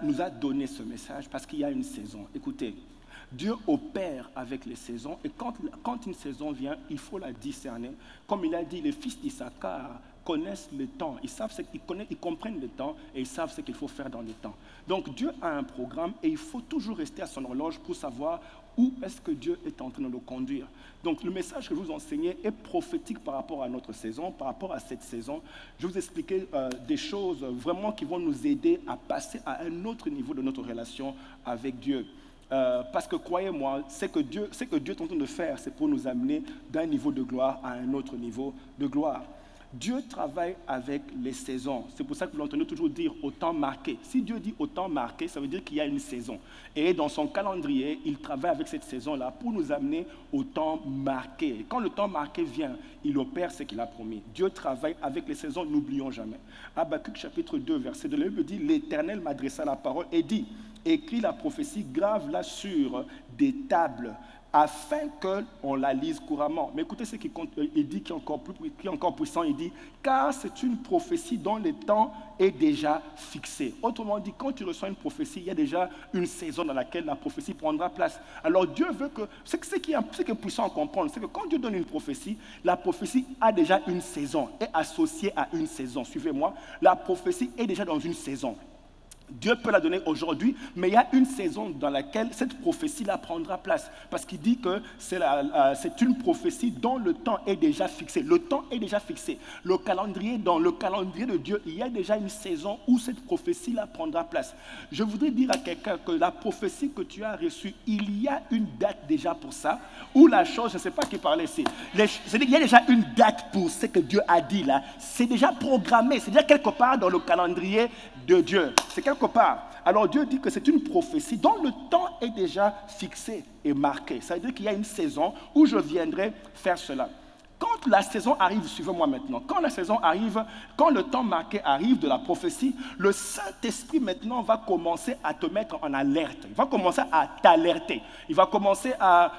nous a donné ce message parce qu'il y a une saison. Écoutez, Dieu opère avec les saisons et quand une saison vient, il faut la discerner. Comme il a dit, les fils d'Issachar connaissent le temps, ils comprennent le temps et ils savent ce qu'il faut faire dans le temps. Donc Dieu a un programme et il faut toujours rester à son horloge pour savoir où est-ce que Dieu est en train de le conduire. Donc le message que je vous enseignais est prophétique par rapport à notre saison, par rapport à cette saison. Je vais vous expliquer des choses vraiment qui vont nous aider à passer à un autre niveau de notre relation avec Dieu. Parce que croyez-moi, ce que Dieu est en train de faire, c'est pour nous amener d'un niveau de gloire à un autre niveau de gloire. Dieu travaille avec les saisons. C'est pour ça que vous l'entendez toujours dire au temps marqué. Si Dieu dit au temps marqué, ça veut dire qu'il y a une saison. Et dans son calendrier, il travaille avec cette saison-là pour nous amener au temps marqué. Et quand le temps marqué vient, il opère ce qu'il a promis. Dieu travaille avec les saisons, n'oublions jamais. Habakkuk chapitre 2, verset 2, la Bible dit « L'Éternel m'adressa la parole et dit, écris la prophétie, grave-la sur des tables, afin qu'on la lise couramment. » Mais écoutez ce qu'il dit qui est encore puissant. Il dit, car c'est une prophétie dont le temps est déjà fixé. Autrement dit, quand tu reçois une prophétie, il y a déjà une saison dans laquelle la prophétie prendra place. Alors Dieu veut que, ce qui est puissant à comprendre, c'est que quand Dieu donne une prophétie, la prophétie a déjà une saison, est associée à une saison. Suivez-moi, la prophétie est déjà dans une saison. Dieu peut la donner aujourd'hui, mais il y a une saison dans laquelle cette prophétie-là prendra place. Parce qu'il dit que c'est une prophétie dont le temps est déjà fixé. Le temps est déjà fixé. Dans le calendrier de Dieu, il y a déjà une saison où cette prophétie-là prendra place. Je voudrais dire à quelqu'un que la prophétie que tu as reçue, il y a une date déjà pour ça, ou la chose, je ne sais pas qui parlait ici. Il y a déjà une date pour ce que Dieu a dit là. C'est déjà programmé, c'est déjà quelque part dans le calendrier de Dieu. C'est quelque part. Alors Dieu dit que c'est une prophétie dont le temps est déjà fixé et marqué. Ça veut dire qu'il y a une saison où je viendrai faire cela. Quand la saison arrive, suivez-moi maintenant, quand la saison arrive, quand le temps marqué arrive de la prophétie, le Saint-Esprit maintenant va commencer à te mettre en alerte. Il va commencer à t'alerter. Il va commencer à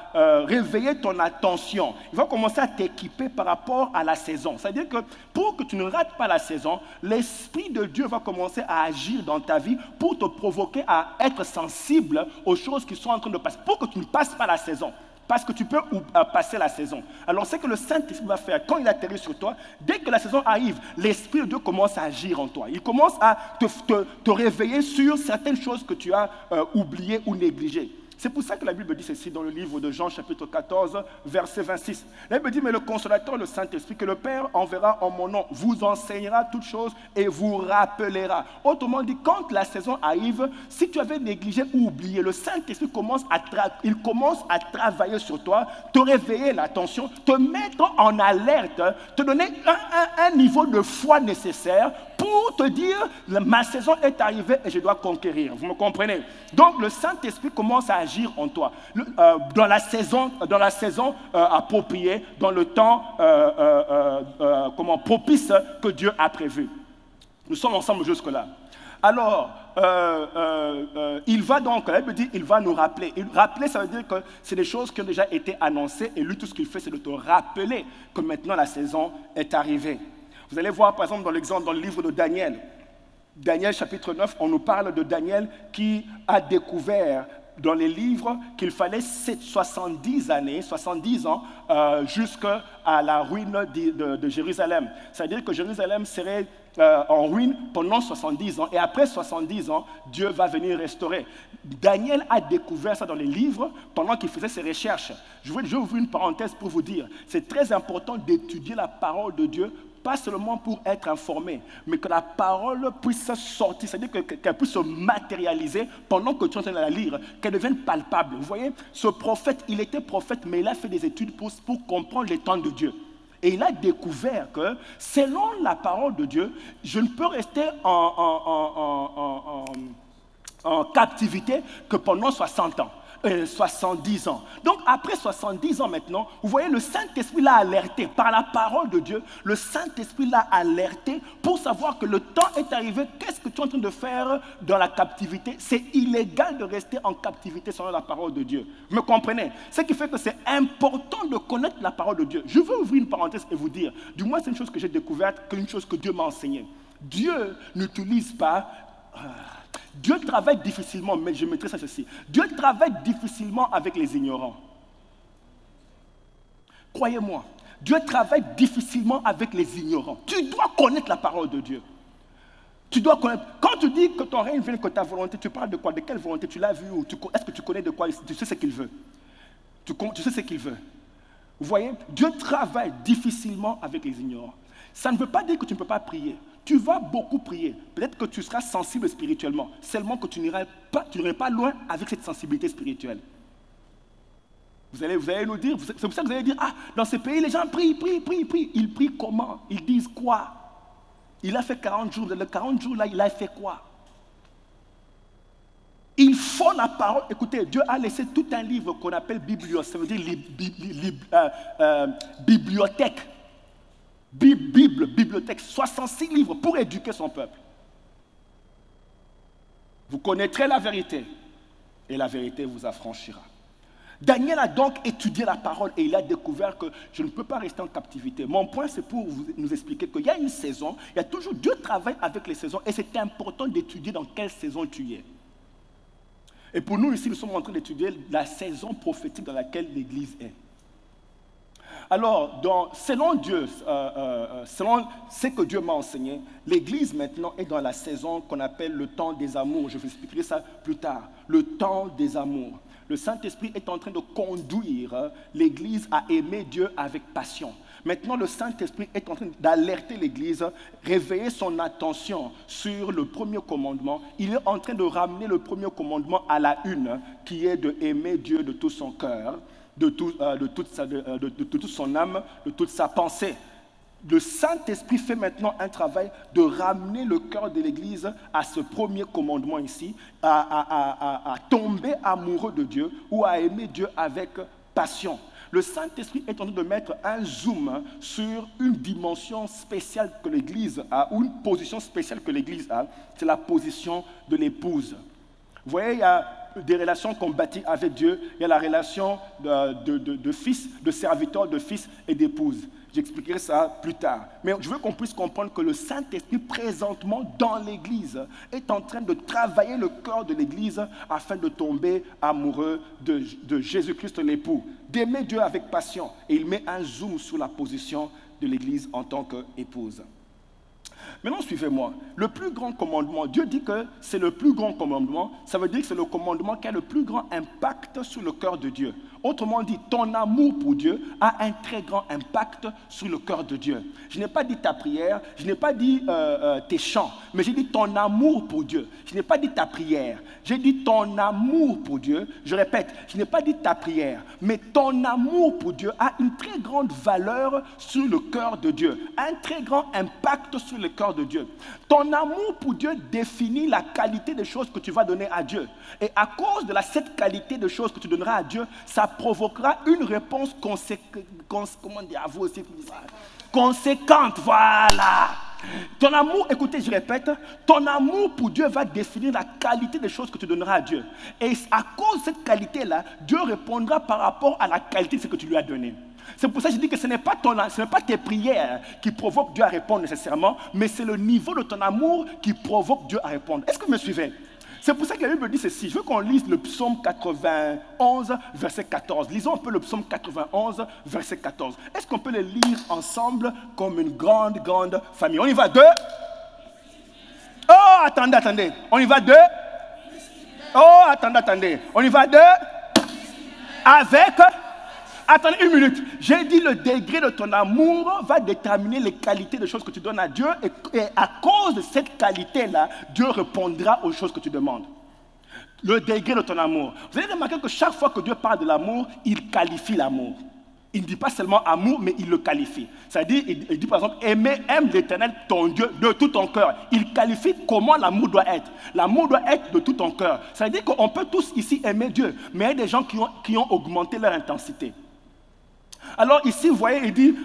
réveiller ton attention. Il va commencer à t'équiper par rapport à la saison. C'est-à-dire que pour que tu ne rates pas la saison, l'Esprit de Dieu va commencer à agir dans ta vie pour te provoquer à être sensible aux choses qui sont en train de passer, pour que tu ne passes pas la saison. Parce que tu peux passer la saison. Alors, c'est que le Saint-Esprit va faire quand il atterrit sur toi. Dès que la saison arrive, l'Esprit de Dieu commence à agir en toi. Il commence à te réveiller sur certaines choses que tu as oubliées ou négligées. C'est pour ça que la Bible dit ceci dans le livre de Jean, chapitre 14, verset 26. La Bible dit, mais le consolateur, le Saint-Esprit, que le Père enverra en mon nom, vous enseignera toutes choses et vous rappellera. Autrement dit, quand la saison arrive, si tu avais négligé ou oublié, le Saint-Esprit commence à travailler sur toi, te réveiller l'attention, te mettre en alerte, te donner un niveau de foi nécessaire pour te dire, ma saison est arrivée et je dois conquérir. Vous me comprenez? Donc, le Saint-Esprit commence à agir en toi. Dans la saison appropriée, dans le temps propice que Dieu a prévu. Nous sommes ensemble jusque-là. Alors, il va donc, la Bible dit, il va nous rappeler. Rappeler, ça veut dire que c'est des choses qui ont déjà été annoncées et lui, tout ce qu'il fait, c'est de te rappeler que maintenant la saison est arrivée. Vous allez voir, par exemple, dans l'exemple, dans le livre de Daniel. Daniel, chapitre 9, on nous parle de Daniel qui a découvert dans les livres qu'il fallait 70 ans jusqu'à la ruine de Jérusalem. C'est-à-dire que Jérusalem serait en ruine pendant 70 ans. Et après 70 ans, Dieu va venir restaurer. Daniel a découvert ça dans les livres pendant qu'il faisait ses recherches. Je vais ouvrir une parenthèse pour vous dire, c'est très important d'étudier la parole de Dieu, pas seulement pour être informé, mais que la parole puisse sortir, c'est-à-dire qu'elle puisse se matérialiser pendant que tu es en train de la lire, qu'elle devienne palpable. Vous voyez, ce prophète, il était prophète, mais il a fait des études pour comprendre les temps de Dieu. Et il a découvert que, selon la parole de Dieu, je ne peux rester en captivité que pendant 60 ans. 70 ans. Donc, après 70 ans maintenant, vous voyez, le Saint-Esprit l'a alerté par la parole de Dieu. Le Saint-Esprit l'a alerté pour savoir que le temps est arrivé. Qu'est-ce que tu es en train de faire dans la captivité? C'est illégal de rester en captivité selon la parole de Dieu. Vous me comprenez? Ce qui fait que c'est important de connaître la parole de Dieu. Je veux ouvrir une parenthèse et vous dire, du moins c'est une chose que j'ai découverte, qu'une chose que Dieu m'a enseignée. Dieu n'utilise pas Dieu travaille difficilement, mais je mettrai ça ceci. Dieu travaille difficilement avec les ignorants. Croyez-moi, Dieu travaille difficilement avec les ignorants. Tu dois connaître la parole de Dieu. Tu dois connaître. Quand tu dis que ton règne vient, que ta volonté, tu parles de quoi? De quelle volonté? Tu l'as vu? Est-ce que tu connais de quoi? Tu sais ce qu'il veut. Tu sais ce qu'il veut. Vous voyez, Dieu travaille difficilement avec les ignorants. Ça ne veut pas dire que tu ne peux pas prier. Tu vas beaucoup prier. Peut-être que tu seras sensible spirituellement. Seulement que tu n'iras pas loin avec cette sensibilité spirituelle. Vous allez nous dire, c'est pour ça que vous allez dire, ah, dans ces pays, les gens prient. Ils prient comment? Ils disent quoi? Il a fait 40 jours. Dans les 40 jours, là, il a fait quoi? Il faut la parole. Écoutez, Dieu a laissé tout un livre qu'on appelle biblios. Ça veut dire bibliothèque. Bibliothèque. 66 livres pour éduquer son peuple. Vous connaîtrez la vérité et la vérité vous affranchira. Daniel a donc étudié la parole et il a découvert que je ne peux pas rester en captivité. Mon point, c'est pour nous expliquer qu'il y a une saison, il y a toujours Dieu travaille avec les saisons et c'est important d'étudier dans quelle saison tu es. Et pour nous ici, nous sommes en train d'étudier la saison prophétique dans laquelle l'Église est. Alors, selon Dieu, selon ce que Dieu m'a enseigné, l'Église maintenant est dans la saison qu'on appelle le temps des amours. Je vous expliquerai ça plus tard. Le temps des amours. Le Saint-Esprit est en train de conduire l'Église à aimer Dieu avec passion. Maintenant, le Saint-Esprit est en train d'alerter l'Église, réveiller son attention sur le premier commandement. Il est en train de ramener le premier commandement à la une, qui est de aimer Dieu de tout son cœur, de toute son âme, de toute sa pensée. Le Saint-Esprit fait maintenant un travail de ramener le cœur de l'Église à ce premier commandement ici, à tomber amoureux de Dieu ou à aimer Dieu avec passion. Le Saint-Esprit est en train de mettre un zoom sur une dimension spéciale que l'Église a, ou une position spéciale que l'Église a, c'est la position de l'épouse. Vous voyez, il y a des relations qu'on bâtit avec Dieu, il y a la relation de fils, de serviteur, de fils et d'épouse. J'expliquerai ça plus tard. Mais je veux qu'on puisse comprendre que le Saint-Esprit, présentement dans l'Église, est en train de travailler le cœur de l'Église afin de tomber amoureux de Jésus-Christ, l'époux, d'aimer Dieu avec passion. Et il met un zoom sur la position de l'Église en tant qu'épouse. Maintenant, suivez-moi. Le plus grand commandement, Dieu dit que c'est le plus grand commandement. Ça veut dire que c'est le commandement qui a le plus grand impact sur le cœur de Dieu. Autrement dit, ton amour pour Dieu a un très grand impact sur le cœur de Dieu. Je n'ai pas dit ta prière, je n'ai pas dit tes chants, mais j'ai dit ton amour pour Dieu. Je n'ai pas dit ta prière, j'ai dit ton amour pour Dieu. Je répète, je n'ai pas dit ta prière, mais ton amour pour Dieu a une très grande valeur sur le cœur de Dieu, un très grand impact sur le cœur de Dieu. Ton amour pour Dieu définit la qualité des choses que tu vas donner à Dieu. Et à cause de cette qualité de choses que tu donneras à Dieu, ça provoquera une réponse conséquente. Voilà. Ton amour, écoutez, je répète, ton amour pour Dieu va définir la qualité des choses que tu donneras à Dieu. Et à cause de cette qualité-là, Dieu répondra par rapport à la qualité de ce que tu lui as donné. C'est pour ça que je dis que ce n'est pas tes prières qui provoquent Dieu à répondre nécessairement, mais c'est le niveau de ton amour qui provoque Dieu à répondre. Est-ce que vous me suivez? C'est pour ça que la Bible dit ceci. Je veux qu'on lise le psaume 91, verset 14. Lisons un peu le psaume 91, verset 14. Est-ce qu'on peut le lire ensemble comme une grande, grande famille? On y va, deux. Oh, attendez. On y va, deux. Oh, attendez. On y va, deux. Avec... Attendez une minute. J'ai dit le degré de ton amour va déterminer les qualités de choses que tu donnes à Dieu. Et à cause de cette qualité-là, Dieu répondra aux choses que tu demandes. Le degré de ton amour. Vous avez remarqué que chaque fois que Dieu parle de l'amour, il qualifie l'amour. Il ne dit pas seulement amour, mais il le qualifie. C'est-à-dire, il dit par exemple, aime l'Éternel, ton Dieu, de tout ton cœur. Il qualifie comment l'amour doit être. L'amour doit être de tout ton cœur. C'est-à-dire qu'on peut tous ici aimer Dieu, mais il y a des gens qui ont augmenté leur intensité. Alors ici, vous voyez, il dit,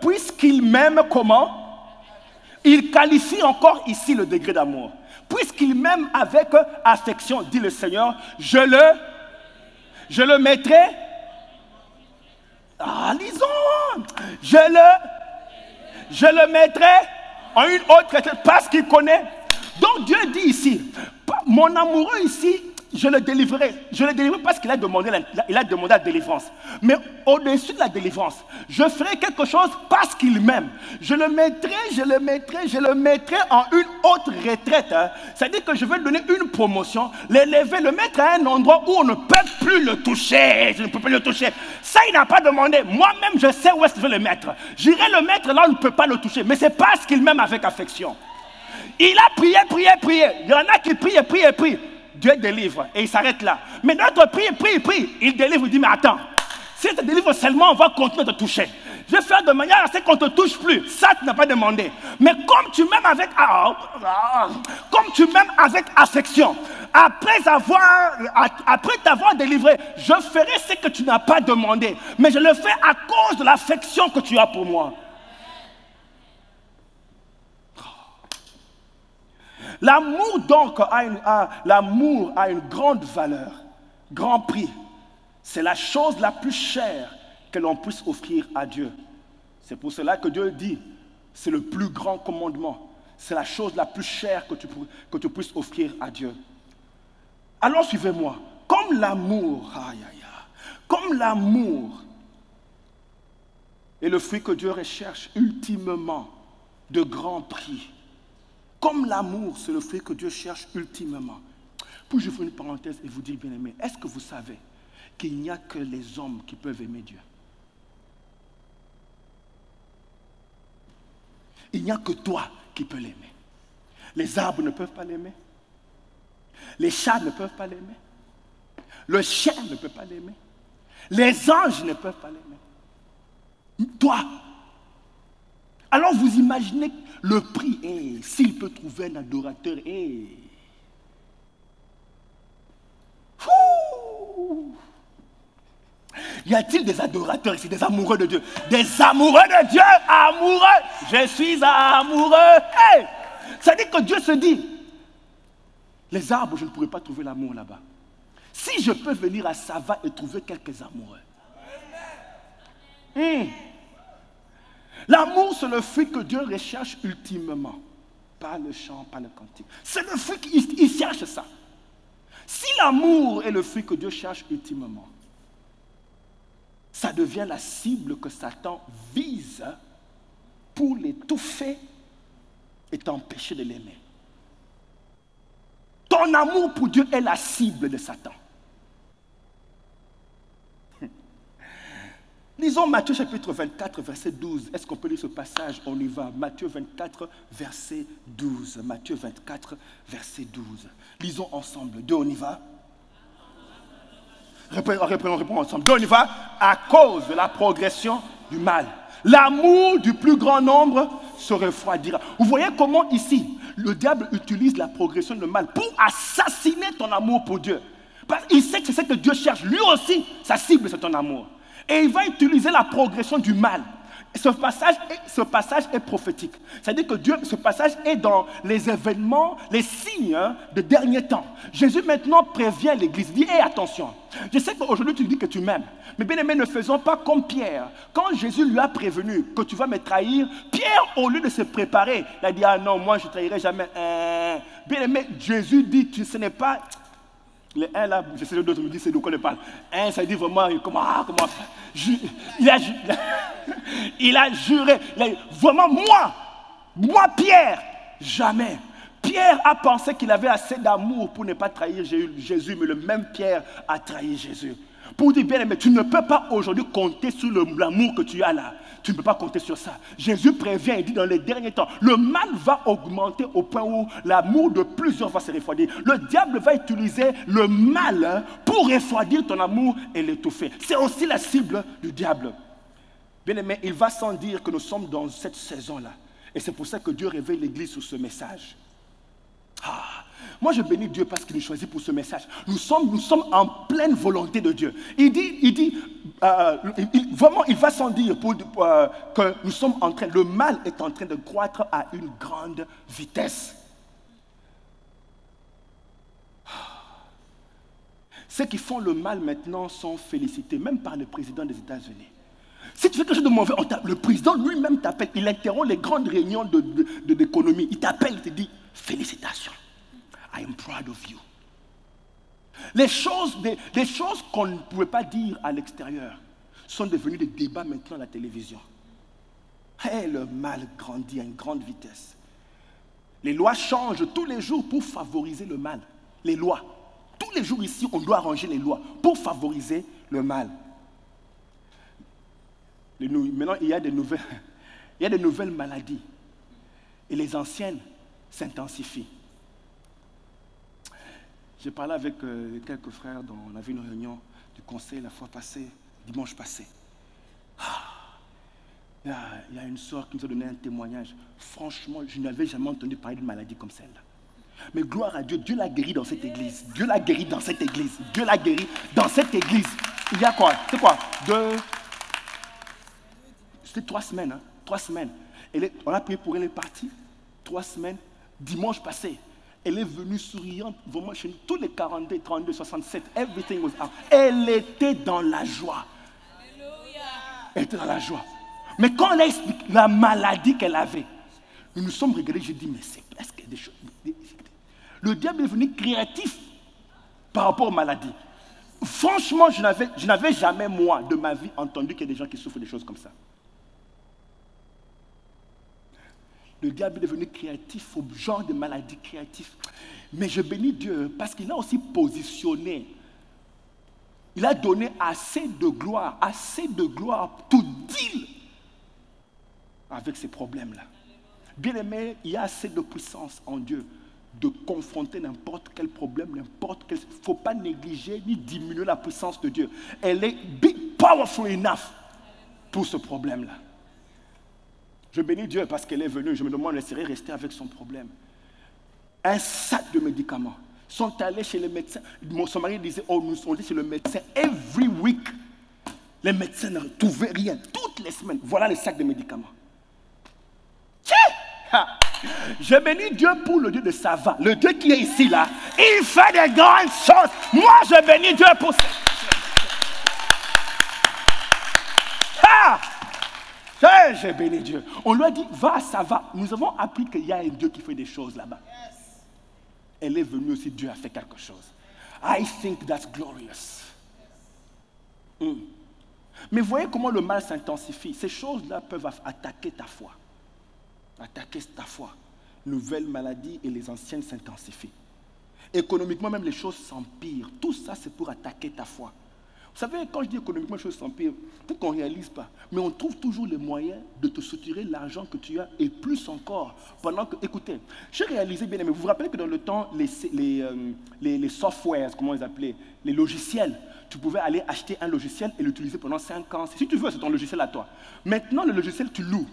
puisqu'il m'aime comment? Il qualifie encore ici le degré d'amour. Puisqu'il m'aime avec affection, dit le Seigneur, je le mettrai. Ah, lisons. Je le mettrai en une autre, parce qu'il connaît. Donc Dieu dit ici, Mon amoureux ici, je le délivrerai. Je le délivrerai parce qu'il a demandé la délivrance. Mais au-dessus de la délivrance, je ferai quelque chose parce qu'il m'aime. Je le mettrai en une autre retraite. Hein. C'est-à-dire que je vais lui donner une promotion, l'élever, le mettre à un endroit où on ne peut plus le toucher. Je ne peux plus le toucher. Ça, il n'a pas demandé. Moi-même, je sais où est-ce que je vais le mettre. J'irai le mettre là où on ne peut pas le toucher. Mais c'est parce qu'il m'aime avec affection. Il a prié. Il y en a qui prient. Dieu délivre et il s'arrête là. Mais d'autres prie. Il délivre, il dit, mais attends, si tu te délivres seulement, on va continuer de te toucher. Je vais faire de manière à ce qu'on ne te touche plus. Ça, tu n'as pas demandé. Mais comme tu m'aimes avec affection, après t'avoir délivré, je ferai ce que tu n'as pas demandé. Mais je le fais à cause de l'affection que tu as pour moi. L'amour donc a une grande valeur, grand prix. C'est la chose la plus chère que l'on puisse offrir à Dieu. C'est pour cela que Dieu dit, c'est le plus grand commandement. C'est la chose la plus chère que tu puisses offrir à Dieu. Alors suivez-moi. Comme l'amour est le fruit que Dieu recherche ultimement de grand prix. Comme l'amour, c'est le fruit que Dieu cherche ultimement. Puis-je faire une parenthèse et vous dire, bien-aimés, est-ce que vous savez qu'il n'y a que les hommes qui peuvent aimer Dieu? Il n'y a que toi qui peux l'aimer. Les arbres ne peuvent pas l'aimer. Les chats ne peuvent pas l'aimer. Le chien ne peut pas l'aimer. Les anges ne peuvent pas l'aimer. Toi. Alors vous imaginez le prix, s'il peut trouver un adorateur, Y a-t-il des adorateurs ici, des amoureux de Dieu? Des amoureux de Dieu, amoureux. Je suis amoureux. Ça dit que Dieu se dit, les arbres, je ne pourrais pas trouver l'amour là-bas. Si je peux venir à Sava et trouver quelques amoureux. L'amour, c'est le fruit que Dieu recherche ultimement. Pas le chant, pas le cantique. C'est le fruit qu'il cherche ça. Si l'amour est le fruit que Dieu cherche ultimement, ça devient la cible que Satan vise pour l'étouffer et t'empêcher de l'aimer. Ton amour pour Dieu est la cible de Satan. Lisons Matthieu chapitre 24, verset 12. Est-ce qu'on peut lire ce passage? On y va. Matthieu 24, verset 12. Matthieu 24, verset 12. Lisons ensemble. Deux, on y va. Répondons ensemble. Deux, on y va. À cause de la progression du mal, l'amour du plus grand nombre se refroidira. Vous voyez comment ici, le diable utilise la progression du mal pour assassiner ton amour pour Dieu. Parce qu'il sait que c'est ce que Dieu cherche. Lui aussi, sa cible, c'est ton amour. Et il va utiliser la progression du mal. Ce passage est prophétique. C'est-à-dire que ce passage est dans les événements, les signes de dernier temps. Jésus maintenant prévient l'Église. Il dit, attention, je sais qu'aujourd'hui tu dis que tu m'aimes. Mais bien aimé, ne faisons pas comme Pierre. Quand Jésus lui a prévenu que tu vas me trahir, Pierre, au lieu de se préparer, il a dit, ah non, moi je ne trahirai jamais. Bien aimé, Jésus dit, ce n'est pas... Les un là, je sais que d'autres me disent c'est de quoi on parle. Un, ça dit vraiment, comment il a juré. Vraiment, moi Pierre, jamais. Pierre a pensé qu'il avait assez d'amour pour ne pas trahir Jésus, mais le même Pierre a trahi Jésus. Pour dire bien, mais tu ne peux pas aujourd'hui compter sur l'amour que tu as là. Tu ne peux pas compter sur ça. Jésus prévient et dit dans les derniers temps, le mal va augmenter au point où l'amour de plusieurs va se refroidir. Le diable va utiliser le mal pour refroidir ton amour et l'étouffer. C'est aussi la cible du diable. Bien aimé, il va sans dire que nous sommes dans cette saison-là. Et c'est pour ça que Dieu réveille l'Église sur ce message. Moi je bénis Dieu parce qu'il nous choisit pour ce message. Nous sommes en pleine volonté de Dieu. Vraiment il va sans dire que nous sommes le mal est en train de croître à une grande vitesse. Ceux qui font le mal maintenant sont félicités, même par le président des États-Unis. Si tu fais quelque chose de mauvais, le président lui-même t'appelle, il interrompt les grandes réunions d'économie, il t'appelle, il te dit félicitations. I am proud of you. Les choses qu'on ne pouvait pas dire à l'extérieur sont devenues des débats maintenant à la télévision. Et le mal grandit à une grande vitesse. Les lois changent tous les jours pour favoriser le mal. Les lois. Tous les jours ici, on doit arranger les lois pour favoriser le mal. Maintenant, il y a des nouvelles maladies. Et les anciennes s'intensifient. J'ai parlé avec quelques frères, on avait une réunion du conseil la fois passée, dimanche passé. Il y a une sœur qui nous a donné un témoignage. Franchement, je n'avais jamais entendu parler d'une maladie comme celle-là. Mais gloire à Dieu, Dieu l'a guéri dans cette église. Dieu l'a guéri dans cette église. Dieu l'a guéri dans cette église. Il y a quoi? C'est quoi? C'était 3 semaines. 3 semaines. On a prié pour elle, elle est partie. 3 semaines. Dimanche passé, elle est venue souriante. Vraiment, chez nous, tous les 42, 32, 67, everything was out. Elle était dans la joie. Elle était dans la joie. Mais quand elle a expliqué la maladie qu'elle avait, nous nous sommes regardés, j'ai dit, mais c'est presque des choses. Le diable est devenu créatif par rapport aux maladies. Franchement, je n'avais jamais, moi, de ma vie, entendu qu'il y a des gens qui souffrent des choses comme ça. Le diable est devenu créatif au genre de maladie créative. Mais je bénis Dieu parce qu'il a aussi positionné. Il a donné assez de gloire to deal avec ces problèmes-là. Bien aimé, il y a assez de puissance en Dieu de confronter n'importe quel problème, il ne faut pas négliger ni diminuer la puissance de Dieu. Elle est big, powerful enough pour ce problème-là. Je bénis Dieu parce qu'elle est venue. Je me demande, elle serait restée avec son problème. Un sac de médicaments. Ils sont allés chez les médecins. Son mari disait, on dit chez le médecin, every week. Les médecins ne trouvaient rien. Toutes les semaines. Voilà les sacs de médicaments. Je bénis Dieu pour le Dieu de Sava. Le Dieu qui est ici, là. Il fait des grandes choses. Moi, je bénis Dieu pour ça. J'ai béni Dieu. On lui a dit, va, ça va. Nous avons appris qu'il y a un Dieu qui fait des choses là-bas. Yes. Elle est venue aussi, Dieu a fait quelque chose. I think that's glorious. Mais voyez comment le mal s'intensifie. Ces choses-là peuvent attaquer ta foi. Attaquer ta foi. Nouvelles maladies et les anciennes s'intensifient. Économiquement, même les choses s'empirent. Tout ça, c'est pour attaquer ta foi. Vous savez, quand je dis économiquement, les choses s'empirent, peut-être qu'on ne réalise pas, mais on trouve toujours les moyens de te soutirer l'argent que tu as et plus encore. Pendant que, écoutez, j'ai réalisé bien, mais vous vous rappelez que dans le temps, les softwares, comment ils appelaient, les logiciels, tu pouvais aller acheter un logiciel et l'utiliser pendant 5 ans. Si tu veux, c'est ton logiciel à toi. Maintenant, le logiciel, tu loues.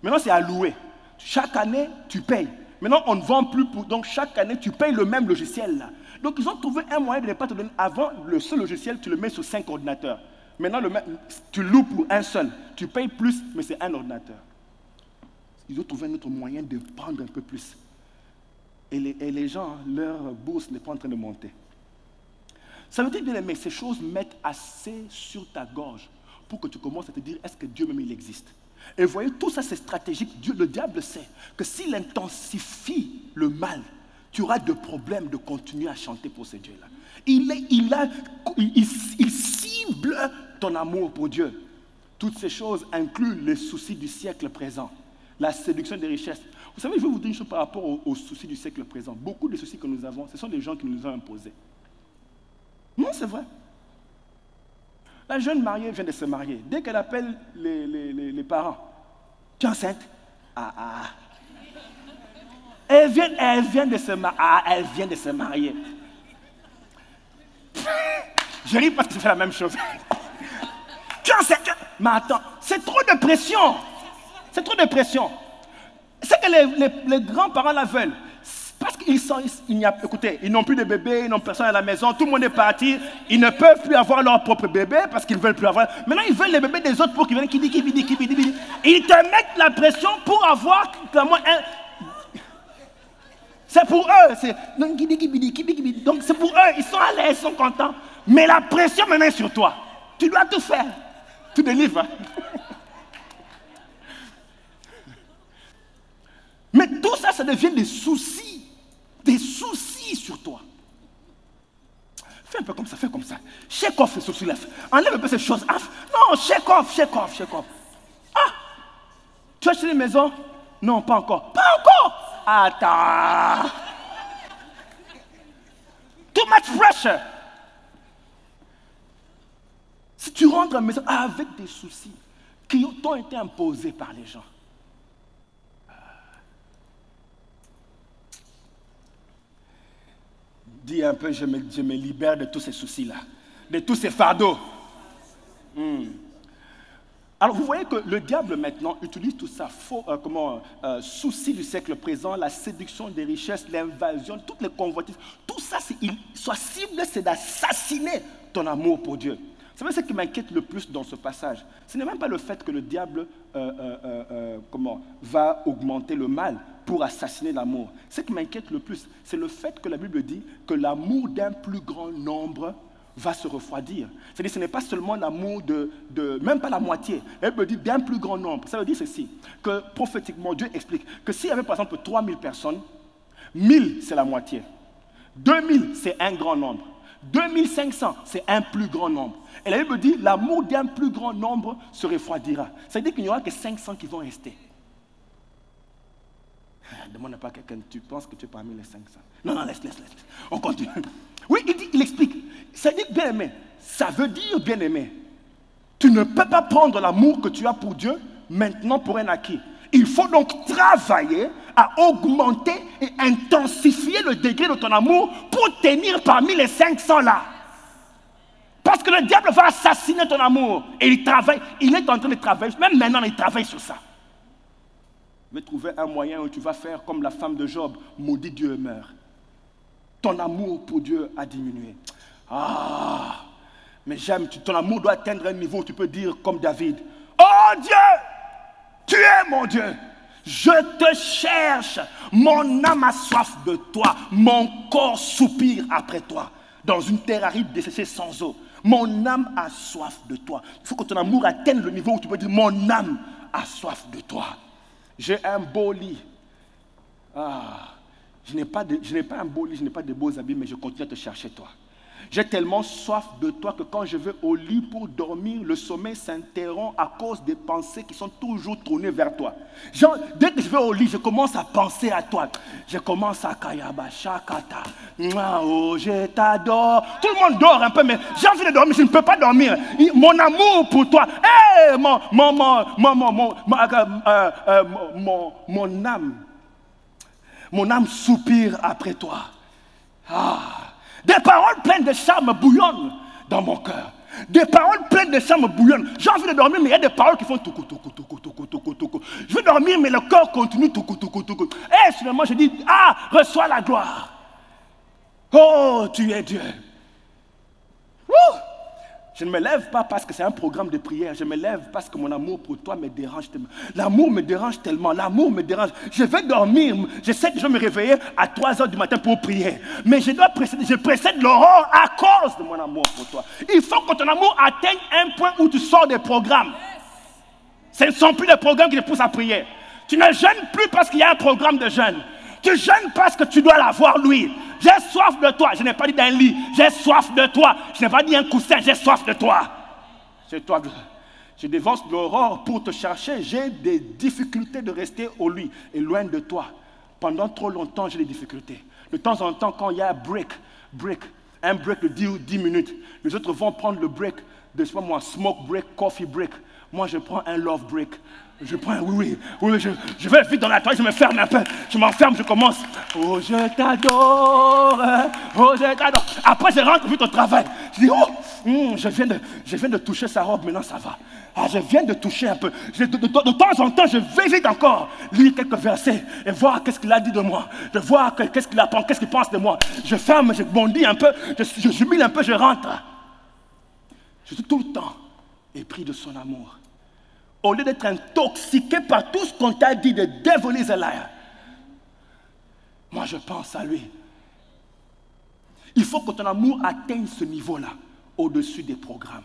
Maintenant, c'est à louer. Chaque année, tu payes. Maintenant, on ne vend plus. Donc, chaque année, tu payes le même logiciel là. Donc, ils ont trouvé un moyen de ne pas te donner. Avant, le seul logiciel, tu le mets sur 5 ordinateurs. Maintenant, tu loues pour un seul. Tu payes plus, mais c'est un ordinateur. Ils ont trouvé un autre moyen de prendre un peu plus. Et les gens, leur bourse n'est pas en train de monter. Ça veut dire, bien aimé, ces choses mettent assez sur ta gorge pour que tu commences à te dire, est-ce que Dieu même il existe? Et vous voyez, tout ça c'est stratégique. Le diable sait que s'il intensifie le mal, tu auras de problèmes de continuer à chanter pour ce Dieu-là. Il cible ton amour pour Dieu. Toutes ces choses incluent les soucis du siècle présent, la séduction des richesses. Vous savez, je vais vous dire une chose par rapport aux soucis du siècle présent. Beaucoup des soucis que nous avons, ce sont des gens qui nous ont imposés. Non, c'est vrai. La jeune mariée vient de se marier. Dès qu'elle appelle les parents, tu es enceinte? Elle vient de se marier. Je ris parce que je fais la même chose. Tu es enceinte? Mais attends, c'est trop de pression. C'est trop de pression. C'est que les grands-parents la veulent. Parce ils n'ont plus de bébé, ils n'ont personne à la maison, tout le monde est parti, ils ne peuvent plus avoir leur propre bébé parce qu'ils ne veulent plus avoir. Maintenant, ils veulent les bébés des autres pour qu'ils viennent kibidi. Ils te mettent la pression pour avoir un. C'est pour eux. Donc c'est pour eux, ils sont à l'aise, ils sont contents. Mais la pression maintenant est sur toi. Tu dois tout faire. Tu délivres. Mais tout ça, ça devient des soucis. Des soucis. soucis sur toi. Fais un peu comme ça, fais comme ça. Shake off les soucis là. Enlève un peu ces choses. Ah, non, shake off, shake off, shake off. Ah, tu as acheté une maison? Non, pas encore. Pas encore. Attends. Too much pressure. Si tu rentres à la maison avec des soucis qui t'ont été imposés par les gens, dis un peu, je me libère de tous ces soucis-là, de tous ces fardeaux. Alors vous voyez que le diable maintenant utilise tout ça, souci du siècle présent, la séduction des richesses, l'invasion, toutes les convoitises. Tout ça, sa cible, c'est d'assassiner ton amour pour Dieu. Vous savez ce qui m'inquiète le plus dans ce passage? Ce n'est même pas le fait que le diable va augmenter le mal pour assassiner l'amour. Ce qui m'inquiète le plus, c'est le fait que la Bible dit que l'amour d'un plus grand nombre va se refroidir. C'est-à-dire que ce n'est pas seulement l'amour même pas la moitié. La Bible dit d'un plus grand nombre. Ça veut dire ceci, que prophétiquement, Dieu explique que s'il y avait par exemple 3000 personnes, 1000 c'est la moitié. 2000 c'est un grand nombre. 2500 c'est un plus grand nombre. Et la Bible dit l'amour d'un plus grand nombre se refroidira. Ça veut dire qu'il n'y aura que 500 qui vont rester. Demande pas à quelqu'un, tu penses que tu es parmi les 500? Non, laisse. On continue. Oui, il explique. Ça dit bien aimé. Ça veut dire bien aimé. Tu ne peux pas prendre l'amour que tu as pour Dieu maintenant pour un acquis. Il faut donc travailler à augmenter et intensifier le degré de ton amour pour tenir parmi les 500 là. Parce que le diable va assassiner ton amour. Et il est en train de travailler, même maintenant il travaille sur ça. Il va trouver un moyen où tu vas faire comme la femme de Job, maudit Dieu et meurt. Ton amour pour Dieu a diminué. Ah, mais ton amour doit atteindre un niveau où tu peux dire comme David, oh Dieu, tu es mon Dieu, je te cherche, mon âme a soif de toi, mon corps soupire après toi, dans une terre aride desséchée sans eau. Mon âme a soif de toi. Il faut que ton amour atteigne le niveau où tu peux dire, mon âme a soif de toi. J'ai un beau lit. Ah, je n'ai pas un beau lit, je n'ai pas de beaux habits, mais je continue à te chercher toi. J'ai tellement soif de toi que quand je vais au lit pour dormir, le sommeil s'interrompt à cause des pensées qui sont toujours tournées vers toi. Genre, dès que je vais au lit, je commence à penser à toi. Je commence à Kayaba, Shakata, oh, je t'adore. Tout le monde dort un peu, mais j'ai envie de dormir, je ne peux pas dormir. Mon amour pour toi, hey, mon âme soupire après toi. Ah. Des paroles pleines de charme bouillonnent dans mon cœur. Des paroles pleines de charme bouillonnent. J'ai envie de dormir, mais il y a des paroles qui font toukou, toukou, toukou, toukou, toukou, toukou. Je veux dormir, mais le cœur continue toukou, toukou, toukou. Et finalement, je dis, reçois la gloire. Oh, tu es Dieu. Wouh! Je ne me lève pas parce que c'est un programme de prière. Je me lève parce que mon amour pour toi me dérange tellement. L'amour me dérange tellement. L'amour me dérange. Je vais dormir. Je sais que je vais me réveiller à 3 h du matin pour prier. Mais je précède l'aurore à cause de mon amour pour toi. Il faut que ton amour atteigne un point où tu sors des programmes. Ce ne sont plus des programmes qui te poussent à prier. Tu ne jeûnes plus parce qu'il y a un programme de jeûne. Tu jeûnes parce que tu dois l'avoir lui. J'ai soif de toi. Je n'ai pas dit d'un lit. J'ai soif de toi. Je n'ai pas dit un coussin. J'ai soif de toi. C'est toi. Je dévance l'aurore pour te chercher. J'ai des difficultés de rester au lit et loin de toi. Pendant trop longtemps, j'ai des difficultés. De temps en temps, quand il y a un break de 10 minutes, les autres vont prendre le break de, je sais pas moi, smoke break, coffee break. Moi, je prends un love break. Je prends, oui, je vais vite dans la toilette, je me ferme un peu, je m'enferme, je commence. Oh, je t'adore, oh, je t'adore. Après, je rentre vite au travail. Je dis, je viens de toucher sa robe, maintenant ça va. Ah, je viens de toucher un peu. De temps en temps, je vais vite encore lire quelques versets et voir qu'est-ce qu'il a dit de moi. De voir qu'est-ce qu'il pense de moi. Je ferme, je bondis un peu, je jubile un peu, je rentre. Je suis tout le temps épris de son amour. Au lieu d'être intoxiqué par tout ce qu'on t'a dit, de devil is a liar. Moi, je pense à lui. Il faut que ton amour atteigne ce niveau-là, au-dessus des programmes.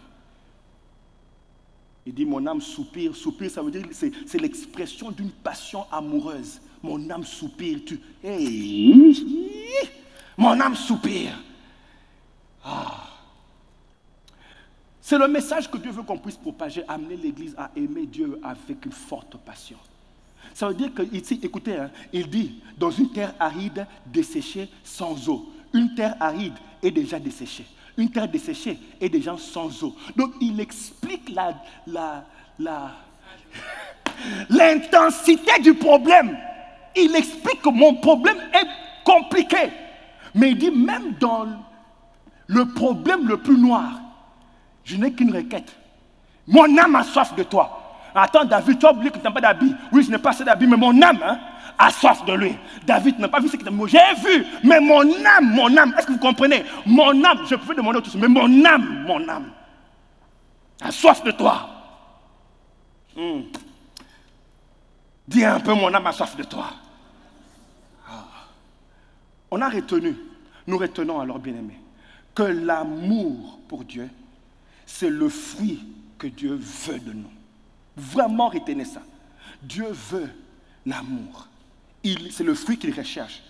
Il dit, mon âme soupire. Soupire, ça veut dire que c'est l'expression d'une passion amoureuse. Mon âme soupire. Mon âme soupire. Ah. C'est le message que Dieu veut qu'on puisse propager, amener l'Église à aimer Dieu avec une forte passion. Ça veut dire que, ici, écoutez, hein, il dit, dans une terre aride, desséchée, sans eau. Une terre aride est déjà desséchée. Une terre desséchée est déjà sans eau. Donc, il explique l'intensité du problème. Il explique que mon problème est compliqué. Mais il dit, même dans le problème le plus noir, je n'ai qu'une requête. Mon âme a soif de toi. Attends, David, tu as oublié que tu n'as pas d'habit. Oui, je n'ai pas assez d'habit, mais mon âme a soif de lui. David n'a pas vu ce qu'il t'a dit. J'ai vu, mais mon âme, est-ce que vous comprenez? Mon âme, je peux demander autre chose, mais mon âme a soif de toi. Dis un peu, mon âme a soif de toi. On a retenu, nous retenons alors, bien-aimés, que l'amour pour Dieu, c'est le fruit que Dieu veut de nous. Vraiment retenez ça. Dieu veut l'amour. C'est le fruit qu'il recherche.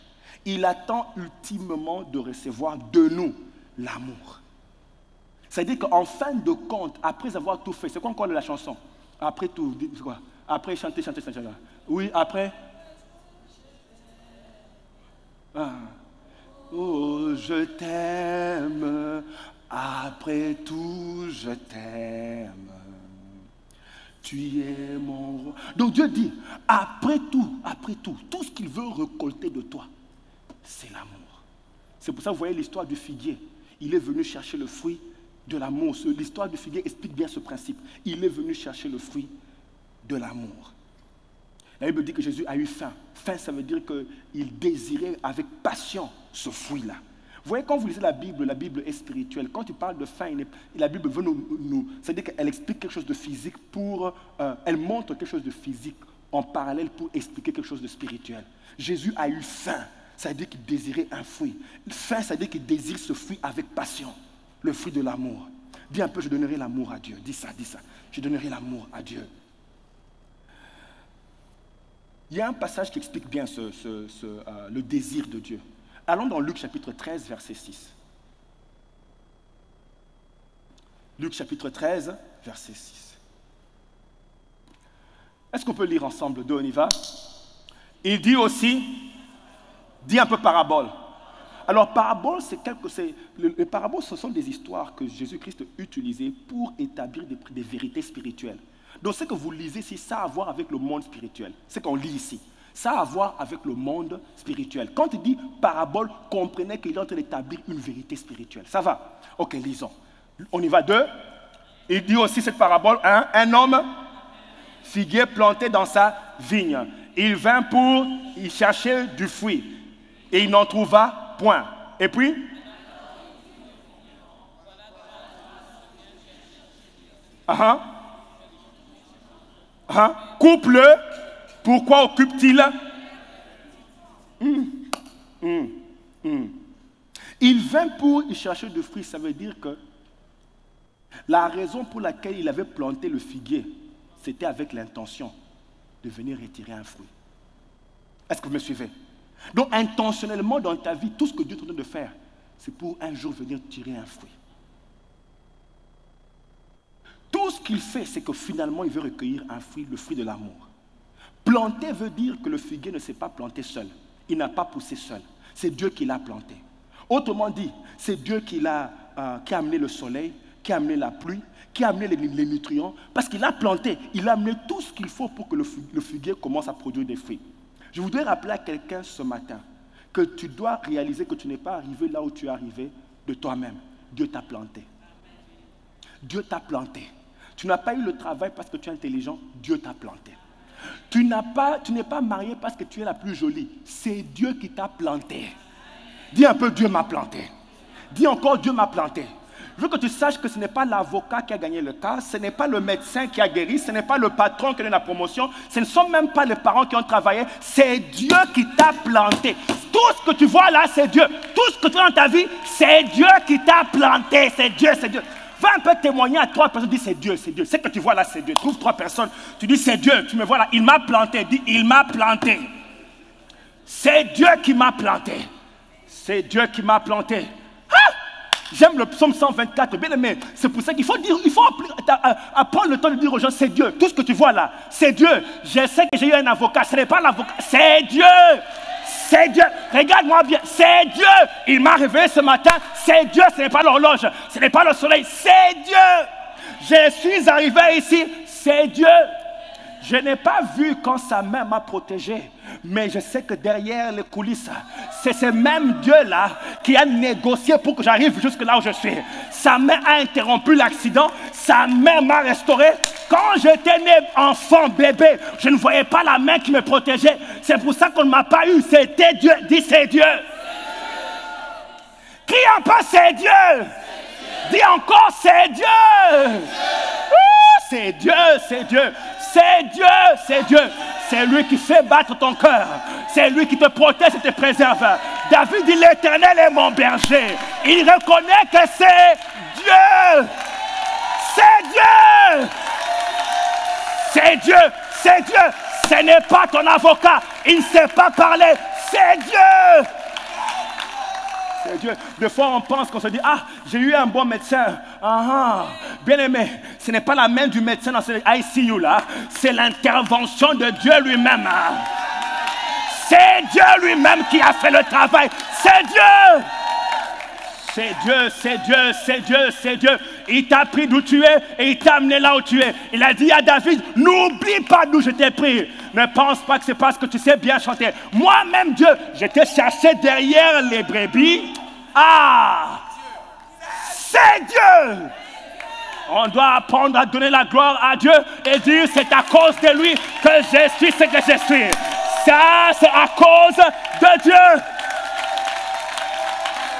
Il attend ultimement de recevoir de nous l'amour. C'est-à-dire qu'en fin de compte, après avoir tout fait, c'est quoi encore la chanson? Après tout, c'est quoi? Après chanter. Oui, après. Oh, je t'aime. Après tout, je t'aime. Tu es mon roi. Donc Dieu dit, après tout, tout ce qu'il veut récolter de toi, c'est l'amour. C'est pour ça que vous voyez l'histoire du figuier. Il est venu chercher le fruit de l'amour. L'histoire du figuier explique bien ce principe. Il est venu chercher le fruit de l'amour. La Bible dit que Jésus a eu faim. Faim, ça veut dire qu'il désirait avec passion ce fruit-là. Vous voyez, quand vous lisez la Bible est spirituelle. Quand il parle de faim, la Bible veut nous c'est-à-dire qu'elle explique quelque chose de physique elle montre quelque chose de physique en parallèle pour expliquer quelque chose de spirituel. Jésus a eu faim, ça veut dire qu'il désirait un fruit. Faim, ça veut dire qu'il désire ce fruit avec passion, le fruit de l'amour. Dis un peu, je donnerai l'amour à Dieu. Dis ça. Je donnerai l'amour à Dieu. Il y a un passage qui explique bien le désir de Dieu. Allons dans Luc chapitre 13, verset 6. Luc chapitre 13, verset 6. Est-ce qu'on peut lire ensemble? On y va. Il dit aussi, dit un peu parabole. Alors, parabole, les paraboles, ce sont des histoires que Jésus-Christ utilisait pour établir des vérités spirituelles. Donc, ce que vous lisez ici, ça a à voir avec le monde spirituel. Ce qu'on lit ici, ça a à voir avec le monde spirituel. Quand il dit parabole, comprenez qu'il est en train d'établir une vérité spirituelle. Ça va? Ok, lisons. On y va 2. Il dit aussi cette parabole, un homme figuier planté dans sa vigne. Il vint pour y chercher du fruit et il n'en trouva point. Et puis, coupe-le, pourquoi occupe-t-il? Il vint pour y chercher du fruit, ça veut dire que la raison pour laquelle il avait planté le figuier, c'était avec l'intention de venir retirer un fruit. Est-ce que vous me suivez? Donc intentionnellement dans ta vie, tout ce que Dieu te donne de faire, c'est pour un jour venir tirer un fruit. Tout ce qu'il fait, c'est que finalement, il veut recueillir un fruit, le fruit de l'amour. Planter veut dire que le figuier ne s'est pas planté seul. Il n'a pas poussé seul. C'est Dieu qui l'a planté. Autrement dit, c'est Dieu qui a amené le soleil, qui a amené la pluie, qui a amené les nutriments, parce qu'il a planté. Il a amené tout ce qu'il faut pour que le figuier commence à produire des fruits. Je voudrais rappeler à quelqu'un ce matin que tu dois réaliser que tu n'es pas arrivé là où tu es arrivé de toi-même. Dieu t'a planté. Dieu t'a planté. Tu n'as pas eu le travail parce que tu es intelligent, Dieu t'a planté. Tu n'es pas marié parce que tu es la plus jolie, c'est Dieu qui t'a planté. Dis un peu, Dieu m'a planté. Dis encore, Dieu m'a planté. Je veux que tu saches que ce n'est pas l'avocat qui a gagné le cas, ce n'est pas le médecin qui a guéri, ce n'est pas le patron qui a donné la promotion, ce ne sont même pas les parents qui ont travaillé, c'est Dieu qui t'a planté. Tout ce que tu vois là, c'est Dieu. Tout ce que tu as dans ta vie, c'est Dieu qui t'a planté. C'est Dieu, c'est Dieu. Va un peu témoigner à 3 personnes, dis c'est Dieu, c'est Dieu. Ce que tu vois là, c'est Dieu. Trouve 3 personnes, tu dis c'est Dieu, tu me vois là, il m'a planté. Dis il m'a planté. C'est Dieu qui m'a planté. C'est Dieu qui m'a planté. Ah! J'aime le psaume 124, bien aimé. C'est pour ça qu'il faut dire, il faut apprendre le temps de dire aux gens, c'est Dieu. Tout ce que tu vois là, c'est Dieu. Je sais que j'ai eu un avocat, ce n'est pas l'avocat, c'est Dieu. C'est Dieu. Regarde-moi bien, c'est Dieu. Il m'a réveillé ce matin, c'est Dieu, ce n'est pas l'horloge, ce n'est pas le soleil, c'est Dieu. Je suis arrivé ici, c'est Dieu. Je n'ai pas vu quand sa main m'a protégé, mais je sais que derrière les coulisses, c'est ce même Dieu-là qui a négocié pour que j'arrive jusque là où je suis. Sa main a interrompu l'accident, sa main m'a restauré. Quand j'étais né enfant, bébé, je ne voyais pas la main qui me protégeait. C'est pour ça qu'on ne m'a pas eu, c'était Dieu. Dis c'est Dieu. Crie un peu c'est Dieu. Dis encore c'est Dieu. C'est Dieu, c'est Dieu. C'est Dieu, c'est Dieu. C'est lui qui fait battre ton cœur. C'est lui qui te protège et te préserve. David dit l'Éternel est mon berger. Il reconnaît que c'est Dieu. C'est Dieu. C'est Dieu, c'est Dieu. Ce n'est pas ton avocat. Il ne sait pas parler. C'est Dieu. C'est Dieu. Des fois, on pense qu'on se dit, ah, j'ai eu un bon médecin. Bien aimé, ce n'est pas la main du médecin dans ce ICU là. C'est l'intervention de Dieu lui-même. C'est Dieu lui-même qui a fait le travail. C'est Dieu. C'est Dieu, c'est Dieu, c'est Dieu, c'est Dieu. Il t'a pris d'où tu es et il t'a amené là où tu es. Il a dit à David, n'oublie pas d'où je t'ai pris. Ne pense pas que c'est parce que tu sais bien chanter. Moi-même, Dieu, je t'ai cherché derrière les brebis. Ah! C'est Dieu! On doit apprendre à donner la gloire à Dieu et dire c'est à cause de lui que je suis ce que je suis. Ça, c'est à cause de Dieu.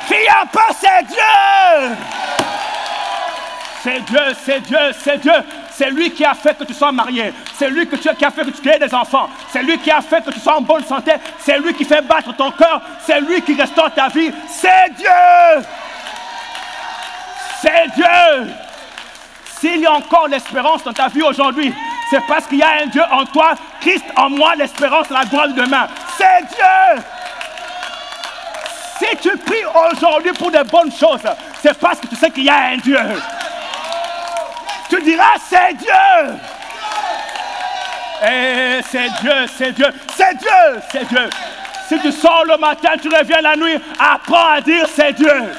Crie un peu, c'est Dieu! C'est Dieu, c'est Dieu, c'est Dieu. C'est lui qui a fait que tu sois marié. C'est lui qui a fait que tu aies des enfants. C'est lui qui a fait que tu sois en bonne santé. C'est lui qui fait battre ton cœur. C'est lui qui restaure ta vie. C'est Dieu! C'est Dieu! S'il y a encore l'espérance dans ta vie aujourd'hui, c'est parce qu'il y a un Dieu en toi, Christ en moi, l'espérance, la gloire de demain. C'est Dieu! Si tu pries aujourd'hui pour de bonnes choses, c'est parce que tu sais qu'il y a un Dieu. Tu diras, c'est Dieu. Et c'est Dieu, c'est Dieu, c'est Dieu, c'est Dieu. Si tu sors le matin, tu reviens la nuit, apprends à dire c'est Dieu.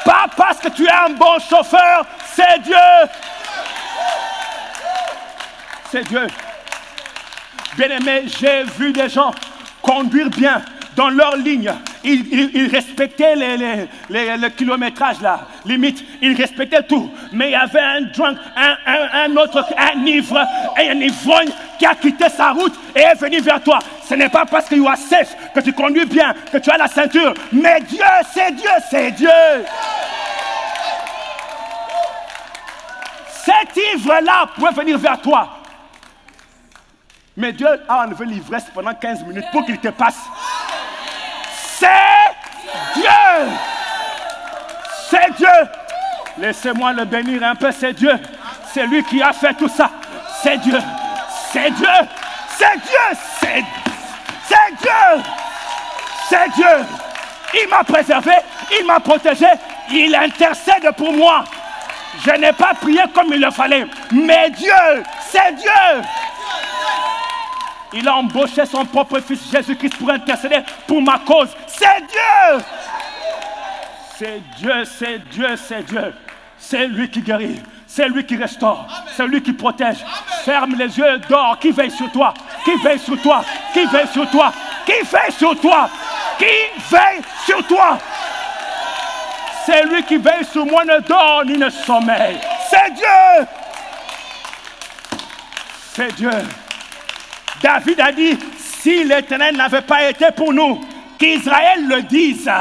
Pas parce que tu es un bon chauffeur, c'est Dieu. C'est Dieu. Bien-aimé, j'ai vu des gens conduire bien dans leur ligne. Ils respectaient le kilométrage là, limite, ils respectaient tout. Mais il y avait un drunk, un ivre, et un ivrogne qui a quitté sa route et est venu vers toi. Ce n'est pas parce que tu es safe, que tu conduis bien, que tu as la ceinture. Mais Dieu, c'est Dieu, c'est Dieu. Cet ivre-là pouvait venir vers toi. Mais Dieu a enlevé l'ivresse pendant 15 minutes pour qu'il te passe. C'est Dieu. C'est Dieu. Laissez-moi le bénir un peu, c'est Dieu. C'est lui qui a fait tout ça. C'est Dieu. C'est Dieu. C'est Dieu. C'est Dieu. C'est Dieu. Il m'a préservé, il m'a protégé, il intercède pour moi. Je n'ai pas prié comme il le fallait. Mais Dieu, c'est Dieu. Il a embauché son propre fils Jésus-Christ pour intercéder pour ma cause. C'est Dieu. C'est Dieu, c'est Dieu, c'est Dieu. C'est lui qui guérit. C'est lui qui restaure. C'est lui qui protège. Ferme les yeux, dors. Qui veille sur toi? Qui veille sur toi? Qui veille sur toi? Qui veille sur toi? Qui veille sur toi? C'est lui qui veille sur moi, ne dort ni ne sommeille. C'est Dieu. C'est Dieu. David a dit, si l'Éternel n'avait pas été pour nous, qu'Israël le dise,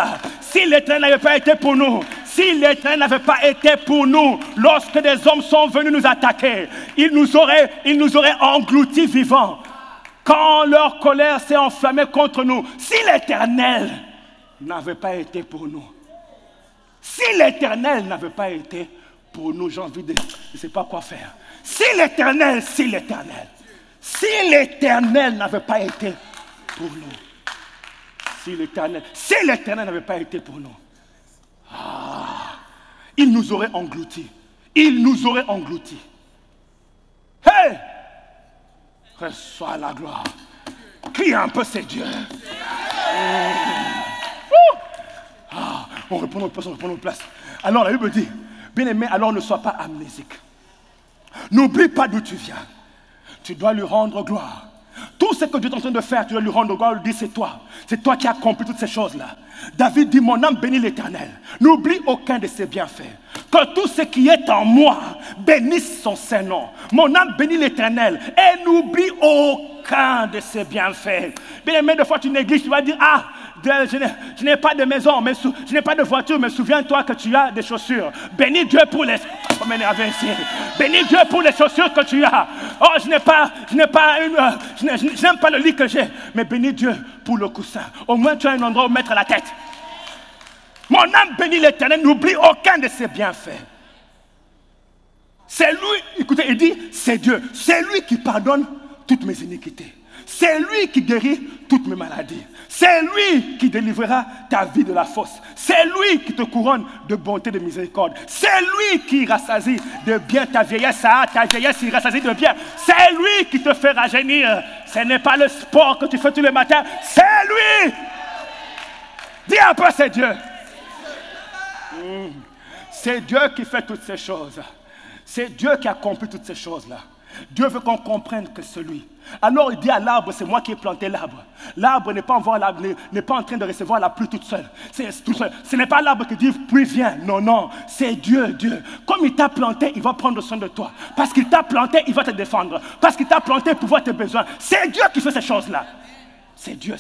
si l'Éternel n'avait pas été pour nous, si l'Éternel n'avait pas été pour nous, lorsque des hommes sont venus nous attaquer, ils nous auraient engloutis vivants. Quand leur colère s'est enflammée contre nous, si l'Éternel n'avait pas été pour nous, si l'Éternel n'avait pas été pour nous, j'ai envie de ne sais pas quoi faire. Si l'Éternel n'avait pas été pour nous, Si l'Éternel n'avait pas été pour nous, il nous aurait engloutis. Il nous aurait engloutis. Hey! Reçois la gloire. Crie un peu, c'est Dieu. On reprend nos places. Alors la Bible dit, bien-aimé, alors ne sois pas amnésique. N'oublie pas d'où tu viens. Tu dois lui rendre gloire. Tout ce que Dieu est en train de faire, tu dois lui rendre gloire. Il dit, c'est toi. C'est toi qui as accompli toutes ces choses-là. David dit, mon âme bénit l'Éternel. N'oublie aucun de ses bienfaits. Que tout ce qui est en moi bénisse son Saint-Nom. Mon âme bénit l'Éternel et n'oublie aucun de ses bienfaits. Bien aimé, des fois tu négliges, tu vas dire, je n'ai pas de maison, mais je n'ai pas de voiture, mais souviens-toi que tu as des chaussures. Bénis Dieu pour les... Bénis Dieu pour les chaussures que tu as. Oh, je n'aime pas le lit que j'ai, mais bénis Dieu pour le coussin. Au moins tu as un endroit où mettre la tête. Mon âme bénit l'Éternel, n'oublie aucun de ses bienfaits. C'est lui, écoutez, il dit, c'est Dieu. C'est lui qui pardonne toutes mes iniquités. C'est lui qui guérit toutes mes maladies. C'est lui qui délivrera ta vie de la fosse. C'est lui qui te couronne de bonté et de miséricorde. C'est lui qui rassasie de bien ta vieillesse. Ta vieillesse, il rassasie de bien. C'est lui qui te fait rajeunir. Ce n'est pas le sport que tu fais tous les matins. C'est lui. Dis un peu, c'est Dieu. C'est Dieu qui fait toutes ces choses. C'est Dieu qui accomplit toutes ces choses-là. Dieu veut qu'on comprenne que c'est lui. Alors il dit à l'arbre, c'est moi qui ai planté l'arbre. L'arbre n'est pas en train de recevoir la pluie toute seule. Ce n'est pas l'arbre qui dit pluie viens. Non, non, c'est Dieu. Comme il t'a planté, il va prendre soin de toi. Parce qu'il t'a planté, il va te défendre. Parce qu'il t'a planté pour voir tes besoins. C'est Dieu qui fait ces choses-là. C'est Dieu.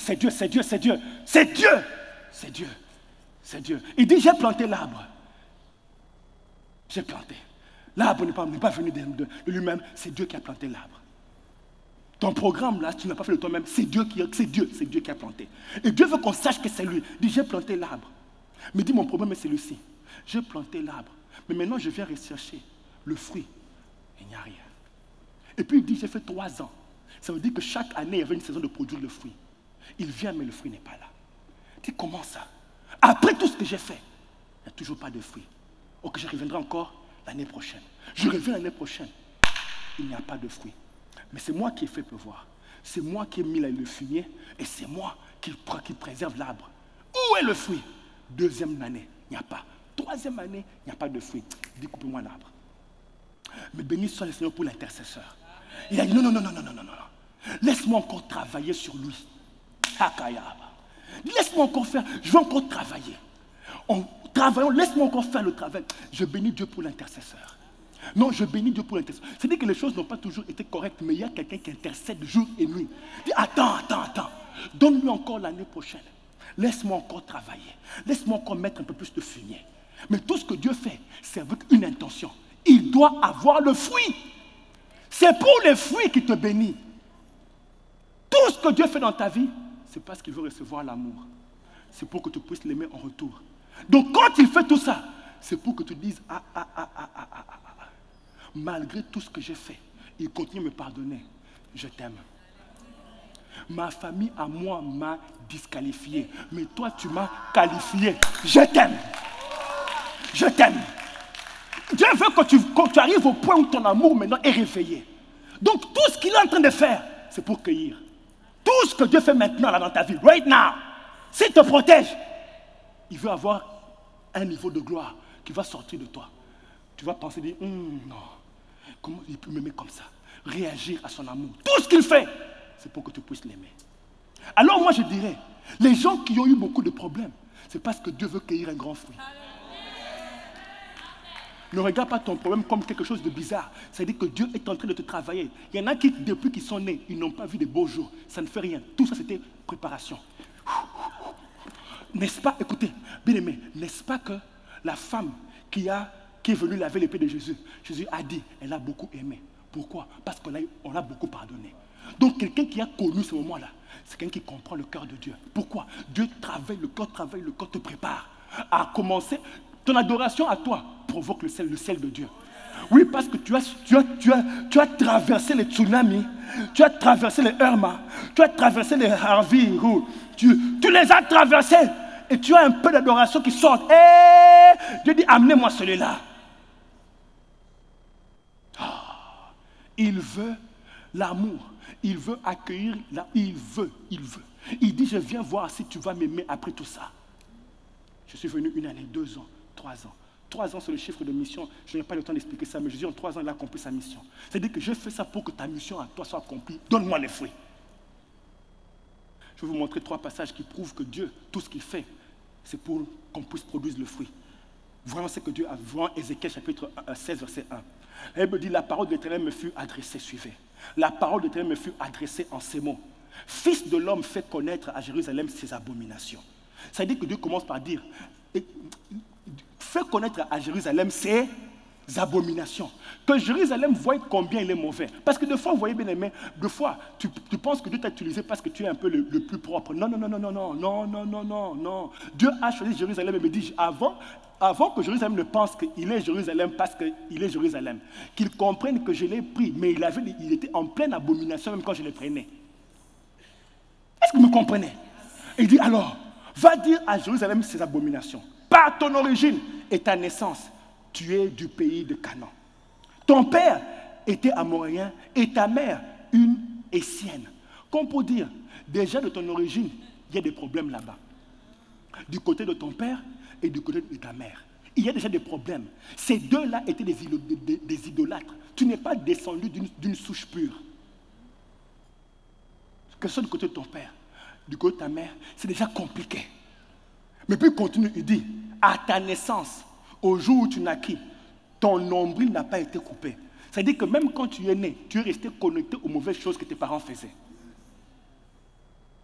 Il dit, j'ai planté l'arbre. J'ai planté. L'arbre n'est pas venu de lui-même, c'est Dieu qui a planté l'arbre. Ton programme là, tu n'as pas fait de toi-même, c'est Dieu qui a planté. Et Dieu veut qu'on sache que c'est lui. Il dit, j'ai planté l'arbre. Mais dit, mon problème est celui-ci. J'ai planté l'arbre, mais maintenant je viens rechercher le fruit. Il n'y a rien. Et puis il dit, j'ai fait 3 ans. Ça veut dire que chaque année, il y avait une saison de produire le fruit. Il vient, mais le fruit n'est pas là. Il dit, comment ça? Après tout ce que j'ai fait, il n'y a toujours pas de fruit. Ok, je reviendrai encore l'année prochaine. Je reviens l'année prochaine. Il n'y a pas de fruits. Mais c'est moi qui ai fait pleuvoir. C'est moi qui ai mis le fumier et c'est moi qui préserve l'arbre. Où est le fruit? 2e année, il n'y a pas. 3e année, il n'y a pas de fruit. Découpez-moi l'arbre. Mais béni soit le Seigneur pour l'intercesseur. Il a dit non. Laisse-moi encore travailler sur lui. Laisse-moi encore faire. Je vais encore travailler. Travaillons, laisse-moi encore faire le travail. Je bénis Dieu pour l'intercesseur. Non, je bénis Dieu pour l'intercesseur. C'est-à-dire que les choses n'ont pas toujours été correctes, mais il y a quelqu'un qui intercède jour et nuit. Dis, attends. Donne-lui encore l'année prochaine. Laisse-moi encore travailler. Laisse-moi encore mettre un peu plus de fumier. Mais tout ce que Dieu fait, c'est avec une intention. Il doit avoir le fruit. C'est pour les fruits qu'il te bénit. Tout ce que Dieu fait dans ta vie, c'est parce qu'il veut recevoir l'amour. C'est pour que tu puisses l'aimer en retour. Donc quand il fait tout ça, c'est pour que tu dises, malgré tout ce que j'ai fait, il continue de me pardonner. Je t'aime. Ma famille à moi m'a disqualifié, mais toi tu m'as qualifié. Je t'aime. Je t'aime. Dieu veut que tu arrives au point où ton amour maintenant est réveillé. Donc tout ce qu'il est en train de faire, c'est pour cueillir. Tout ce que Dieu fait maintenant là dans ta vie, right now, s'il te protège, il veut avoir un niveau de gloire qui va sortir de toi. Tu vas penser, dire, non, comment il peut m'aimer comme ça? Réagir à son amour. Tout ce qu'il fait, c'est pour que tu puisses l'aimer. Alors moi je dirais, les gens qui ont eu beaucoup de problèmes, c'est parce que Dieu veut cueillir un grand fruit. Ne regarde pas ton problème comme quelque chose de bizarre. C'est-à-dire que Dieu est en train de te travailler. Il y en a qui, depuis qu'ils sont nés, ils n'ont pas vu de beaux jours. Ça ne fait rien. Tout ça, c'était préparation. N'est-ce pas, écoutez, bien aimé, n'est-ce pas que la femme qui est venue laver les pieds de Jésus, Jésus a dit, elle a beaucoup aimé. Pourquoi? Parce qu'on a beaucoup pardonné. Donc quelqu'un qui a connu ce moment-là, c'est quelqu'un qui comprend le cœur de Dieu. Pourquoi? Dieu travaille le cœur te prépare à commencer. Ton adoration à toi provoque le sel de Dieu. Oui, parce que tu as traversé les tsunamis, tu as traversé les Irma, tu as traversé les Harvey, Tu les as traversés et tu as un peu d'adoration qui sort. Et Dieu dit, amenez-moi celui-là. Il veut l'amour. Il veut accueillir. Il veut. Il dit, je viens voir si tu vas m'aimer après tout ça. Je suis venu 1 année, 2 ans, 3 ans. 3 ans, c'est le chiffre de mission. Je n'ai pas le temps d'expliquer ça, mais Jésus, en 3 ans, il a accompli sa mission. C'est-à-dire que je fais ça pour que ta mission à toi soit accomplie. Donne-moi les fruits. Je vais vous montrer 3 passages qui prouvent que Dieu, tout ce qu'il fait, c'est pour qu'on puisse produire le fruit. Vraiment, c'est que Dieu a vraiment Ézéchiel chapitre 16, verset 1. Elle me dit, la parole de l'Éternel me fut adressée, suivez. La parole de l'Éternel me fut adressée en ces mots. Fils de l'homme fait connaître à Jérusalem ses abominations. C'est-à-dire que Dieu commence par dire, fait connaître à Jérusalem ses abominations. Que Jérusalem voie combien il est mauvais. Parce que des fois, vous voyez bien aimé, des fois, tu penses que Dieu t'a utilisé parce que tu es un peu le plus propre. Non. Dieu a choisi Jérusalem et me dit, avant que Jérusalem ne pense qu'il est Jérusalem parce qu'il est Jérusalem, qu'il comprenne que je l'ai pris, mais il était en pleine abomination même quand je le prenais. Est-ce que vous me comprenez? Il dit alors, va dire à Jérusalem ses abominations. Par ton origine et ta naissance, tu es du pays de Canaan. Ton père était amoréen et ta mère une Essienne. Comme pour dire, déjà de ton origine, il y a des problèmes là-bas. Du côté de ton père et du côté de ta mère. Il y a déjà des problèmes. Ces deux-là étaient des idolâtres. Tu n'es pas descendu d'une souche pure. Que ce soit du côté de ton père, du côté de ta mère, c'est déjà compliqué. Mais puis il continue, il dit, à ta naissance, au jour où tu naquis, ton nombril n'a pas été coupé. C'est-à-dire que même quand tu es né, tu es resté connecté aux mauvaises choses que tes parents faisaient.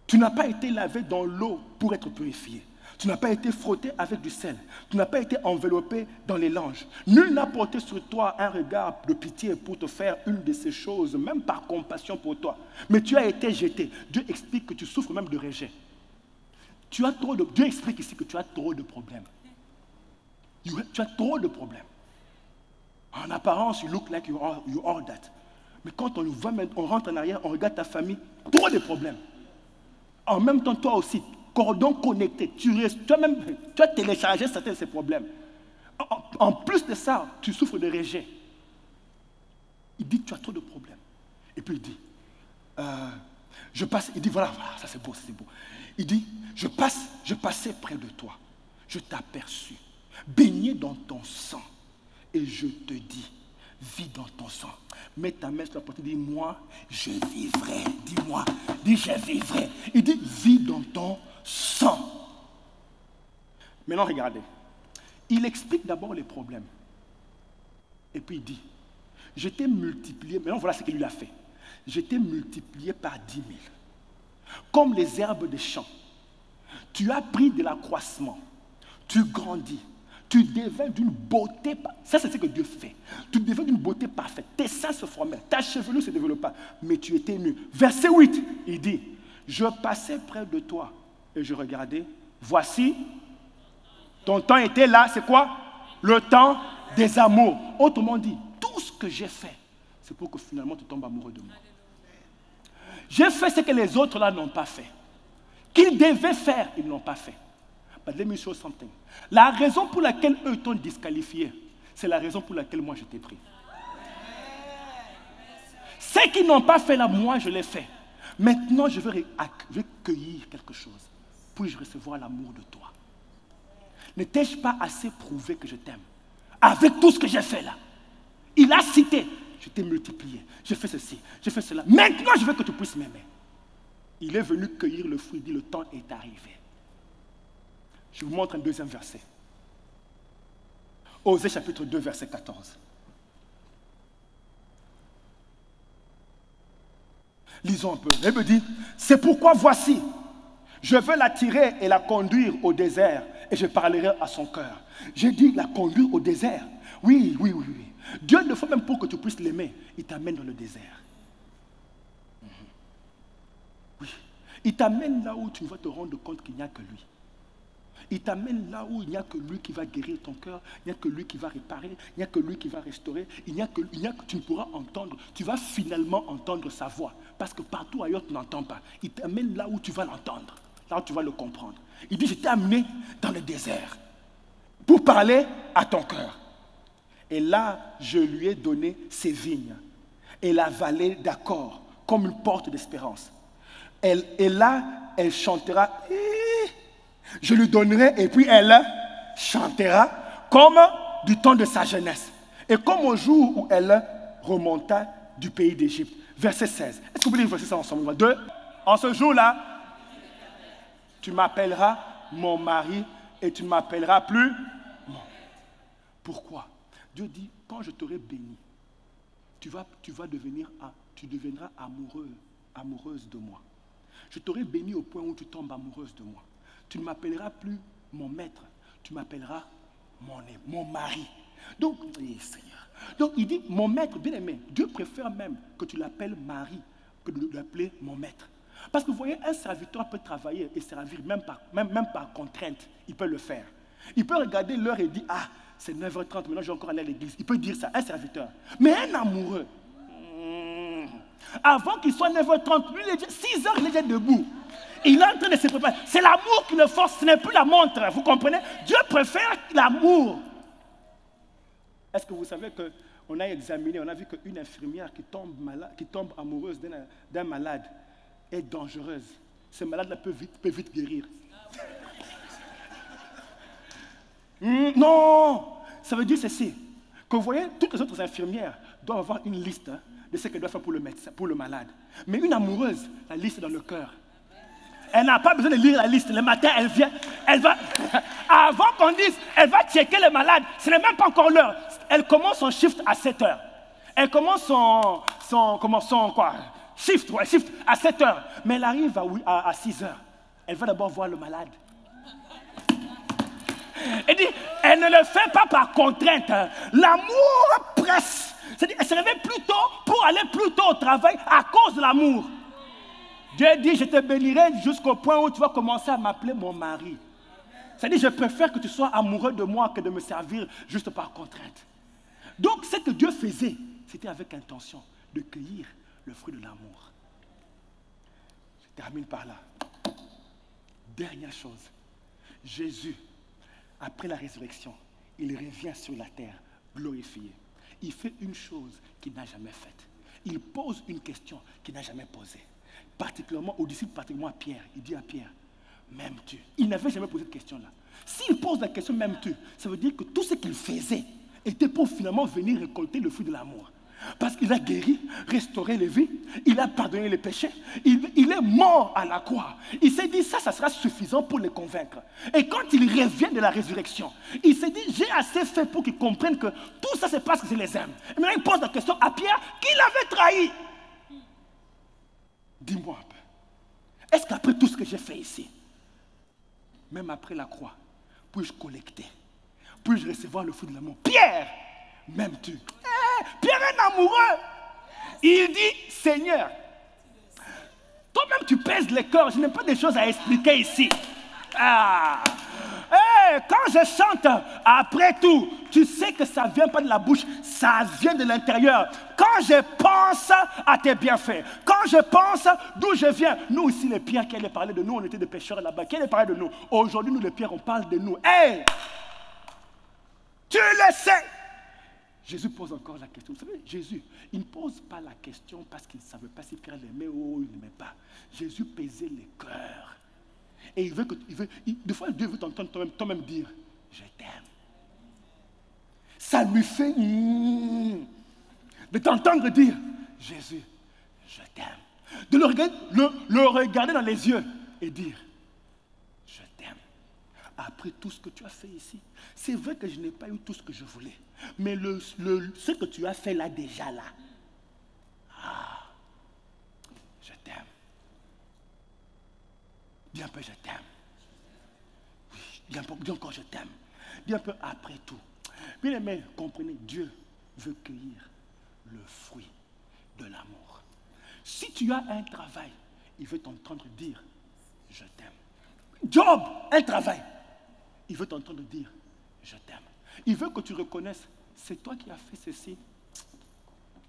Tu n'as pas été lavé dans l'eau pour être purifié. Tu n'as pas été frotté avec du sel. Tu n'as pas été enveloppé dans les langes. Nul n'a porté sur toi un regard de pitié pour te faire une de ces choses, même par compassion pour toi. Mais tu as été jeté. Dieu explique que tu souffres même de rejet. Dieu explique ici que tu as trop de problèmes. Tu as trop de problèmes. En apparence, you look like you are that. Mais quand on rentre en arrière, on regarde ta famille, trop de problèmes. En même temps, toi aussi, cordon connecté, tu as téléchargé certains de ces problèmes. En plus de ça, tu souffres de rejet. Il dit, tu as trop de problèmes. Et puis il dit, il dit, voilà, ça c'est beau, c'est beau. Il dit, je passais près de toi, je t'aperçus, baigné dans ton sang, et je te dis, vis dans ton sang. Mets ta main sur la poitrine, dis, moi, je vivrai. Dis-moi, dis, je vivrai. Il dit, vis dans ton sang. Maintenant, regardez. Il explique d'abord les problèmes. Et puis il dit, je t'ai multiplié, maintenant voilà ce qu'il lui a fait. Je t'ai multiplié par 10 000. Comme les herbes des champs. Tu as pris de l'accroissement. Tu grandis. Tu deviens d'une beauté. Ça, c'est ce que Dieu fait. Tu deviens d'une beauté parfaite. Tes seins se formaient. Ta chevelure se développa. Mais tu étais nu. Verset 8, il dit, je passais près de toi et je regardais. Voici, ton temps était là. C'est quoi? Le temps des amours. Autrement dit, tout ce que j'ai fait, c'est pour que finalement tu tombes amoureux de moi. J'ai fait ce que les autres là n'ont pas fait. Qu'ils devaient faire, ils n'ont pas fait. But let me show something. La raison pour laquelle eux t'ont disqualifié, c'est la raison pour laquelle moi je t'ai pris. Ce qu'ils n'ont pas fait là, moi je l'ai fait. Maintenant je vais cueillir quelque chose. Puis-je recevoir l'amour de toi? Ne t'ai-je pas assez prouvé que je t'aime? Avec tout ce que j'ai fait là. Il a cité, je t'ai multiplié, j'ai fait ceci, j'ai fait cela. Maintenant je veux que tu puisses m'aimer. Il est venu cueillir le fruit, il dit le temps est arrivé. Je vous montre un deuxième verset. Osée chapitre 2, verset 14. Lisons un peu. Elle me dit, c'est pourquoi voici, je veux l'attirer et la conduire au désert et je parlerai à son cœur. J'ai dit la conduire au désert. Oui. Dieu le fait même pour que tu puisses l'aimer. Il t'amène dans le désert. Oui. Il t'amène là où tu vas te rendre compte qu'il n'y a que lui. Il t'amène là où il n'y a que lui qui va guérir ton cœur, il n'y a que lui qui va réparer, il n'y a que lui qui va restaurer, tu ne pourras entendre, tu vas finalement entendre sa voix. Parce que partout ailleurs tu n'entends pas. Il t'amène là où tu vas l'entendre. Là, tu vas le comprendre. Il dit, je t'ai amené dans le désert pour parler à ton cœur. Et là, je lui ai donné ses vignes et la vallée d'accord comme une porte d'espérance. Et là, elle chantera. Je lui donnerai et puis elle chantera comme du temps de sa jeunesse. Et comme au jour où elle remonta du pays d'Égypte. Verset 16. Est-ce que vous voulez lire verset 16 ensemble? 2. En ce jour-là, tu m'appelleras mon mari et tu ne m'appelleras plus mon. Pourquoi? Dieu dit, quand je t'aurai béni, tu deviendras amoureuse de moi. Je t'aurai béni au point où tu tombes amoureuse de moi. Tu ne m'appelleras plus mon maître, tu m'appelleras mon mari. Donc, Seigneur. Donc, il dit, mon maître, bien aimé, Dieu préfère même que tu l'appelles mari que de l'appeler mon maître. Parce que vous voyez, un serviteur peut travailler et servir même par contrainte. Il peut le faire. Il peut regarder l'heure et dire, ah, c'est 9h30, maintenant je vais encore aller à l'église. Il peut dire ça, un serviteur. Mais un amoureux, avant qu'il soit 9h30, lui, 6h, il est déjà debout. Il est en train de se préparer. C'est l'amour qui le force, ce n'est plus la montre. Vous comprenez? Dieu préfère l'amour. Est-ce que vous savez qu'on a examiné, on a vu qu'une infirmière qui tombe amoureuse d'un malade est dangereuse. Ce malade-là peut vite guérir. Non! Ça veut dire ceci, que vous voyez, toutes les autres infirmières doivent avoir une liste de ce qu'elles doivent faire pour le médecin, pour le malade. Mais une amoureuse, la liste est dans le cœur. Elle n'a pas besoin de lire la liste. Le matin, elle vient, elle va, avant qu'on dise, elle va checker le malade. Ce n'est même pas encore l'heure. Elle commence son shift à 7h. Elle commence son shift à 7h. Mais elle arrive à 6h. Elle va d'abord voir le malade. Elle dit, elle ne le fait pas par contrainte. L'amour presse. C'est-à-dire, elle se réveille plus tôt pour aller plus tôt au travail à cause de l'amour. Dieu dit, je te bénirai jusqu'au point où tu vas commencer à m'appeler mon mari. C'est-à-dire, je préfère que tu sois amoureux de moi que de me servir juste par contrainte. Donc, ce que Dieu faisait, c'était avec intention de cueillir le fruit de l'amour. Je termine par là. Dernière chose. Jésus, après la résurrection, il revient sur la terre, glorifié. Il fait une chose qu'il n'a jamais faite. Il pose une question qu'il n'a jamais posée. Particulièrement aux disciples, particulièrement à Pierre. Il dit à Pierre, m'aimes-tu? Il n'avait jamais posé cette question-là. S'il pose la question m'aimes-tu, ça veut dire que tout ce qu'il faisait était pour finalement venir récolter le fruit de l'amour. Parce qu'il a guéri, restauré les vies, il a pardonné les péchés, il est mort à la croix. Il s'est dit, ça sera suffisant pour les convaincre. Et quand il revient de la résurrection, il s'est dit, j'ai assez fait pour qu'ils comprennent que tout ça c'est parce que je les aime. Et maintenant il pose la question à Pierre, qui l'avait trahi? Dis-moi un peu, est-ce qu'après tout ce que j'ai fait ici, même après la croix, puis-je collecter, puis-je recevoir le fruit de l'amour? Pierre, m'aimes-tu? Pierre est amoureux. Il dit, Seigneur, toi-même tu pèses les cœurs, je n'ai pas de choses à expliquer ici. Quand je chante, après tout, tu sais que ça ne vient pas de la bouche, ça vient de l'intérieur. Quand je pense à tes bienfaits, quand je pense d'où je viens, nous ici les pierres qui allaient parler de nous, on était des pécheurs là-bas, qui allaient parler de nous. Aujourd'hui, nous les pierres, on parle de nous. Tu le sais. Jésus pose encore la question. Vous savez, Jésus, il ne pose pas la question parce qu'il ne savait pas si Pierre l'aimait ou il n'aimait pas. Jésus pesait les cœurs. Et il veut que, des fois, Dieu veut t'entendre toi-même dire, je t'aime. Ça lui fait de t'entendre dire, Jésus, je t'aime. De le regarder dans les yeux et dire, je t'aime. Après tout ce que tu as fait ici, c'est vrai que je n'ai pas eu tout ce que je voulais. Mais ce que tu as fait là, déjà là, je t'aime. Dis un peu, je t'aime. Oui, dis encore, je t'aime. Dis un peu, après tout. Bien aimé, comprenez, Dieu veut cueillir le fruit de l'amour. Si tu as un travail, il veut t'entendre dire, je t'aime. Job, un travail. Il veut t'entendre dire, je t'aime. Il veut que tu reconnaisses, c'est toi qui as fait ceci,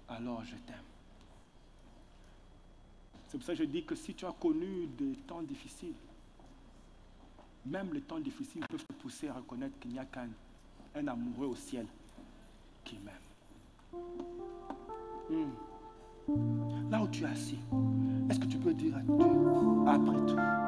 alors je t'aime. C'est pour ça que je dis que si tu as connu des temps difficiles, Même les temps difficiles peuvent te pousser à reconnaître qu'il n'y a qu'un amoureux au ciel qui m'aime. Là où tu es assis, est-ce que tu peux dire à Dieu, après tout,